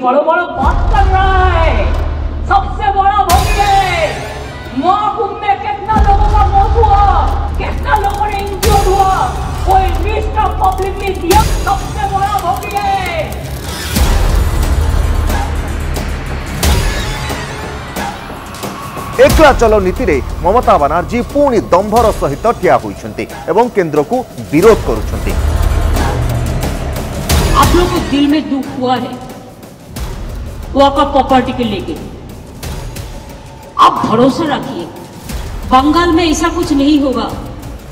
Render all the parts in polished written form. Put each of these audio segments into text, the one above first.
बड़ो बड़ो बात कर रहा है, सबसे बड़ा भोगी है। महाकुंभ में कितना लोगों का मौत हुआ, कितना लोगों ने इंजर्ड हुआ, कोई लिस्ट ऑफ पब्लिकली दिया, सबसे बड़ा भोगी है। एकला चलो नीति रे ममता बनर्जी पुणी दंभर सहित ठिया होइछंती एवं केंद्र को विरोध करुछंती। आप लोगों को दिल में दुख हुआ है वॉक ऑफ प्रॉपर्टी के लेके, आप भरोसा रखिए बंगाल में ऐसा कुछ नहीं होगा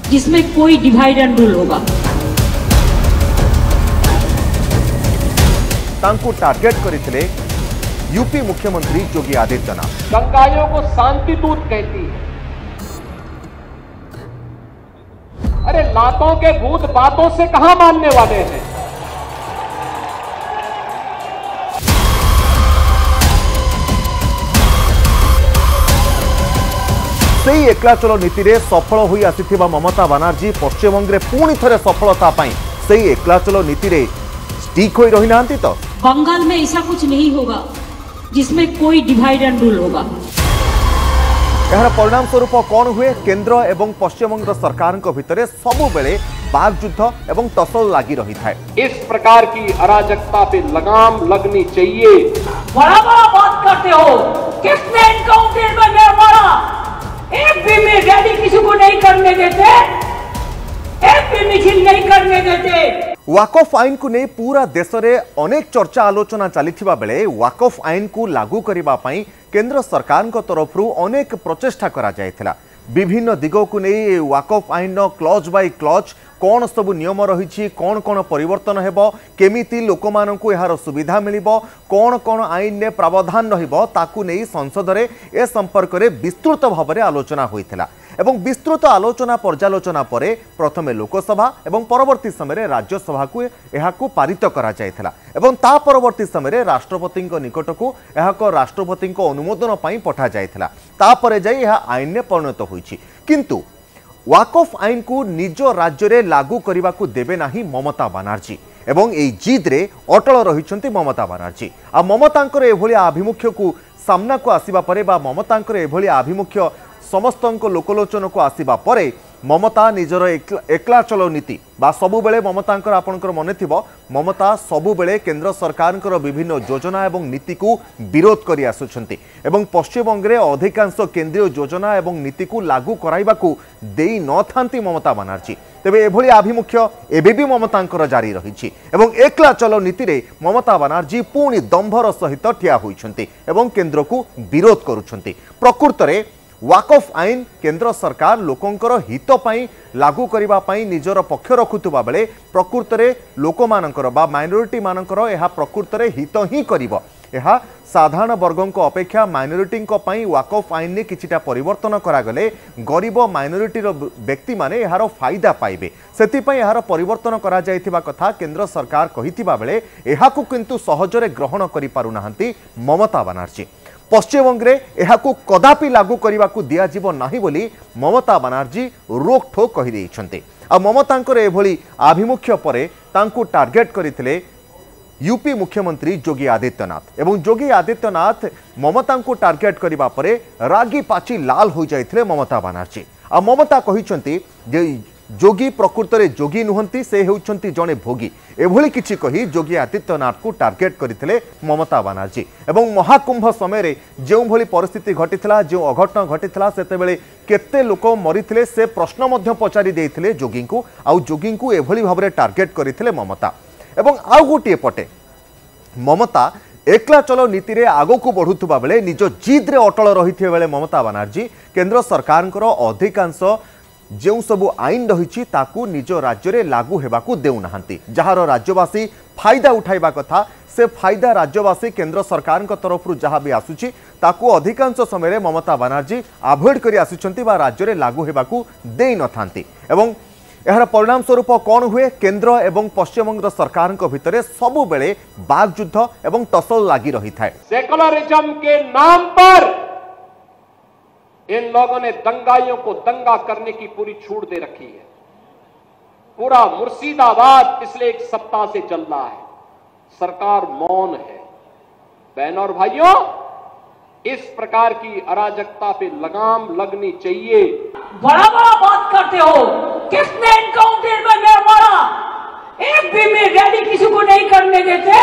जिसमें कोई डिवाइड एंड रूल होगा। तांकु टारगेट करथिले यूपी मुख्यमंत्री योगी आदित्यनाथ। दंगाइयों को शांति दूत कहती है। अरे लातों के भूत बातों से कहां मानने वाले हैं। सेई एकला चलो नीति रे सफल होई आसिथिबा ममता बनर्जी पश्चिमबंग रे पुणी थरे सफलता पाई सेई एकला चलो नीति रे स्टिक होई रही नांती। तो बंगाल में ऐसा कुछ नहीं होगा जिसमें कोई डिवाइड एंड रूल होगा। यार परिणाम स्वरूप कौन हुए, केंद्र एवं पश्चिमबंग सरकार भितर सबु बेले बाग युद्ध एवं टसल लगी रही था। इस प्रकार की अराजकता पे लगाम लगनी चाहिए। बड़ा बड़ा बात करते हो, किसने एनकाउंटर में मैं मारा, एक भी मिसाइल किसी को नहीं करने देते, एक भी मिसाइल नहीं करने देते। वाकफ आईन को नहीं पूरा देश में अनेक चर्चा आलोचना चली बेले वाकफ आईन को लागू करने केंद्र सरकार तरफ अनेक प्रचेष्टा करा जायथिला। विभिन्न दिगों को नहीं वाकफ आईन क्लज बाय क्लज कौन सब नियम रही, कौन कौन परिवर्तन हेबो, केमिति लोक मानकु यार सुविधा मिलिबो, कौन कौन आईन ने प्रावधान रहिबो ताकू नहीं संसद रे ए संपर्क रे विस्तृत भाव में आलोचना होइथिला। एवं विस्तृत आलोचना पर्यालोचना परे प्रथमे लोकसभा एवं परवर्ती समय राज्यसभा को यहाकू पारित करा जायथिला एवं ता परवर्ती समय राष्ट्रपति निकट को यहाक राष्ट्रपति अनुमोदन पई पठा जायथिला। तापरे जाई यह आईन ने परिणत होइछि। किंतु वाकफ आईन को निज राज्य रे लागू करने को देवे नाही ममता बनर्जी एवं ए जिद रे अटल रहिछंती ममता बनर्जी। आ ममतांकर एभली आभिमुख्य को सामना को आसीबा परे बा ममतांकर एभली आभिमुख्य समस्त लोकलोचन को आसीबा परे ममता निजर एकला चलो नीति बा सबु बेले ममतांकर आपनकर मने थिबो ममता सबु बेले केंद्र सरकारंकर विभिन्न योजना एवं नीति को विरोध करि आसुछंती एवं पश्चिमबंग रे अधिकांश केंद्रीय योजना एवं नीति को लागू कराइबा को देई न थांती ममता बनर्जी। तेबे एभली आभिमुख्य एबे भी ममतांकर जारी रहिछि एवं एकला चलो नीति रे ममता बनर्जी पुणी दंभर सहित ठिया होइछंती एवं केंद्र को विरोध करुछंती। प्रकृत रे वाकफ आईन केंद्र सरकार लोकंकर हित पाई लागू करबा पाई निजर पक्ष रखुतबा बेले प्रकृत रे लोक मानकर बा माइनॉरिटी मानकर यह प्रकृत रे हित ही करिवो। यह साधारण वर्गों अपेक्षा माइनॉरिटी पाई वाकफ आईन ने किछिटा परिवर्तन करागले गरीब माइनॉरिटी व्यक्ति माने यार फायदा पाइबे। सेतिपई यार परिवर्तन करा जायथिबा कथा केंद्र सरकार कहिथिबा बेले एहाकु किंतु सहजरे ग्रहण करि पारु नाहंती ममता बनर्जी। पश्चिमबंग रे एहाकु कदापि लागू करने को दियाजिब नाही बोली ममता बनर्जी रोकठोक कहि देइछन्ते। आ ममतांकर एभली आभिमुख्य परे तांकु टार्गेट करथिले यूपी मुख्यमंत्री योगी आदित्यनाथ एवं योगी आदित्यनाथ ममता को टार्गेट करबा परे रागी पाची लाल हो जाइथिले ममता बनर्जी। आ ममता कहिछन्ती जे जोगी प्रकृत रे जोगी नुहंती से हेउछन्ती जणे भोगी एभली किछि कही योगी आदित्यनाथ को टार्गेट करथिले ममता बनर्जी। एवं महाकुंभ समय रे जेउ भली परिस्थिति घटिथिला जो अघटन घटिथिला सेतेबेले केते लोक मरिथिले से प्रश्न मध्य पचारि देइथिले जोगी को आउ जोगी को एभली भाबरे टार्गेट करथिले ममता। एवं आउ गोटे पटे ममता एकला चलो नीति रे आगो को बढ़ुथुबा बेले निज जिद रे अटल रहिथिबा बेले ममता बनर्जी केंद्र सरकारंकर अधिकांश जो सबु आईन रही ताकू निज राज्य रे लागू हेबाकू देउ नाहंती। जहार राज्यवासी फायदा उठाइबा कथा से फायदा राज्यवासी केंद्र सरकार तरफ जहाँ भी आसुची ताकू अधिकांश समय ममता बनर्जी अवॉइड करि आसुचंती बा राज्य रे लागू हेबाकू देई न थांती। एवं यार परिणाम स्वरूप कौन हुए, केंद्र एवं पश्चिमबंग सरकार भितर सबु बेले बाग युद्ध एवं टसल लगी रही था। सेकुलरिज्म के नाम पर इन लोगों ने दंगाइयों को दंगा करने की पूरी छूट दे रखी है। पूरा मुर्शिदाबाद पिछले एक सप्ताह से चल रहा है, सरकार मौन है। बहनों और भाइयों, इस प्रकार की अराजकता पे लगाम लगनी चाहिए। बड़ा बड़ा बात करते हो, किसने एनकाउंटर में मैं मारा? एक भी में रैली किसी को नहीं करने देते,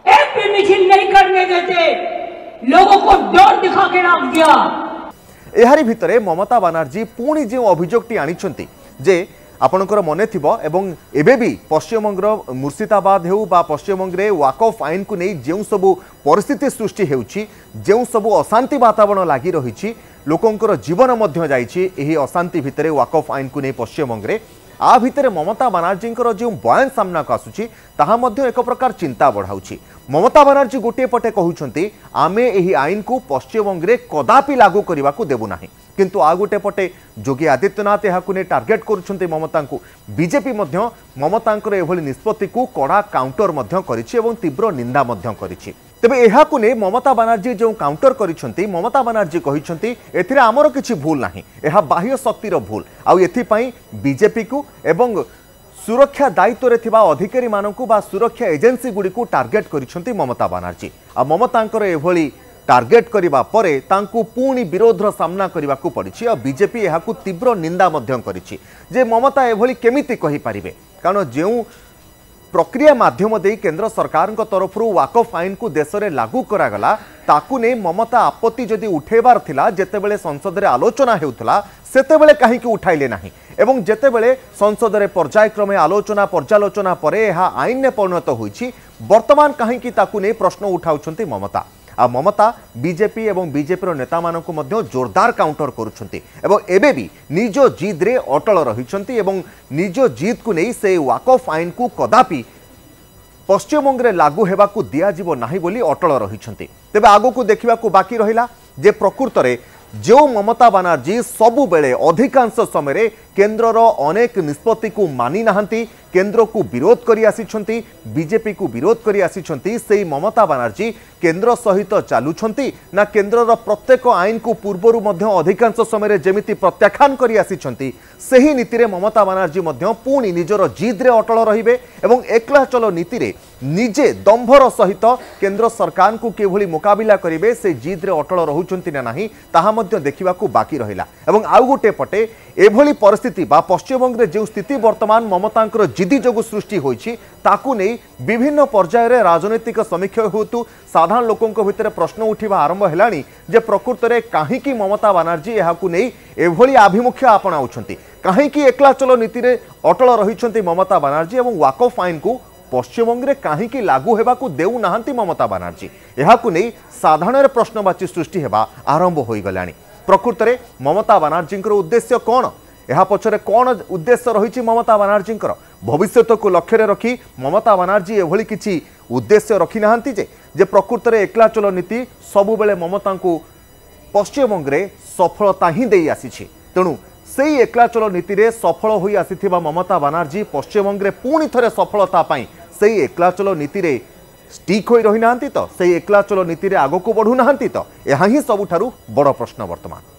एक भी मिছিল नहीं करने देते, लोगों को डर दिखा के रख दिया। एहारी भितरे ममता बनर्जी पुणी जो अभियोगटी आनिछंती जे आपणकर मन थिबो एवं एबे भी पश्चिमबंगर मुर्शिदाबाद हेउ बा पश्चिमबंगे वाकफ आईन को नहीं जो सबू परिस्थिति सृष्टि हेउछि, जो सबू अशांति वातावरण लगी रही, लोकंकर जीवन मध्य जाइछि एही अशांति भितरे वाकफ आईन को नहीं पश्चिमबंगे आ भितरे ममता बनर्जी जो बयान सामना को आसुछि ताहा मध्य एक प्रकार चिंता बढ़ाउछि। ममता बनर्जी गोटे पटे कहउछंती आमे एही आईन को पश्चिमबंगे कदापि लागू करने को देबु नाही, किंतु आ गोटे पटे योगी आदित्यनाथ यहाकु ने टार्गेट करुछंती ममता को। बीजेपी मध्य ममतांकर एभली निष्पत्ति को कड़ा काउंटर मध्य करिछि एवं तीव्र निंदा मध्य करिछि। तेबे एहाकु ने ममता बनर्जी जो काउंटर करिछंती, ममता बनर्जी कहिछंती एथिरे आमर किछि भूल नाही, एहा बाह्य शक्तिर भूल, आउ एथिपई बीजेपी को एवं सुरक्षा दायित्व रे थिबा अधिकारी मानकु बा सुरक्षा एजेंसी गुडी को टार्गेट करिछंती ममता बनर्जी। आ ममतांकर एभली टार्गेट करिबा परे तांकु पुणी विरोधर सामना करने को पड़ी और बीजेपी यह तीव्र निंदा करिछि जे ममता एभली केमिति कहि पारिबे, कारण जो प्रक्रिया माध्यम दे केंद्र सरकार तरफ वाकफ आईन को देश में लागू करागला ताकू ने ममता आपत्ति जदि उठेबार थिला जेतेबेले संसद रे आलोचना हेउथला सेतेबेले काहे कि उठाइले नाही एवं जेतेबेले संसद रे पर्यायक्रमे आलोचना पर्यालोचना परे यह आईन ने परिणत होईछि, वर्तमान काहे कि ताकू ने प्रश्न उठाउछंती ममता। आ ममता बीजेपी एवं बीजेपी नेता मानक मध्य जोरदार काउंटर करुछंती एवं एबे भी निज जिद रे अटल रहिछंती एवं निज जिद को नहीं से वाकफ आईन को कदापि पश्चिमबंगे लागू हेबाकू दियाजिबो नाही बोली अटल रहिछंती। तेबे आगो को देखिबा को बाकी रहिला जे प्रकृत रे जो ममता बनर्जी सबु बेले अधिकांश समय केंद्रर अनेक निष्पत्ति को मानी नाहंती, केंद्र को विरोध करी आसिछंती, बीजेपी को विरोध करी आसिछंती, सेही ममता बनर्जी केंद्र सहित चालुछंती ना केंद्रर प्रत्येक आईन को पूर्वरु मध्य अधिकांश समय जेमिति प्रत्याख्यान करी आसिछंती सेही नीति रे ममता बनर्जी मध्य पुणी निजर जिद रे अटल रहिबे एवं एकला चलो नीति रे निजे दंभर सहित केंद्र सरकार को केभली मुकाबिला करिवे से जिद रे अटल रहुचंती ना नाही ताहा मध्य देखिबाकू बाकी रहिला। एवं आउ गोटे पटे एभली परिस्थिति बा पश्चिमबंगे जो स्थिति वर्तमान ममतांकर जिदी जोगु सृष्टि होईछि ताकू नै विभिन्न पर्यायर रे राजनीतिक समीक्षा हेतु साधारण लोकंक भितर प्रश्न उठिबा आरंभ हेलानी जे प्रकृत रे काहेकि ममता बनर्जी एहाकू नै एभली आभिमुख्य आपणाउछंती, काहेकि एकला चलो नीति रे अटल रहिछंती ममता बनर्जी एवं वाकफ आईन को पश्चिमबंगे काहेकि लागू हेबाकू देउ नाहंती ममता बनर्जी, एहाकू नै साधारण प्रश्नवाची सृष्टि हेबा आरंभ होई गलानी। प्रकृत रे ममता बनर्जी उद्देश्य कौन, यह पछरे कौन उद्देश्य रही ममता बनर्जी भविष्य को लक्ष्य रखी ममता बनर्जी एभली किछि उद्देश्य रखी नाहंती जे प्रकृत रे एकला चलो नीति सबु बेले ममता को पश्चिमबंगे सफलता ही दे आसीछि। तेणु सेही एकला चलो नीति रे सफल होई आसीथिबा ममता बनर्जी पश्चिमबंगे पुणी थरे सफलता पाई सेही एकला चलो नीति रे स्टिक होई रही नाहंती तो सेही एकला चलो नीति रे आगो को बढ़ु नाहंती तो यह ही सबुठारु बड़ प्रश्न वर्तमान।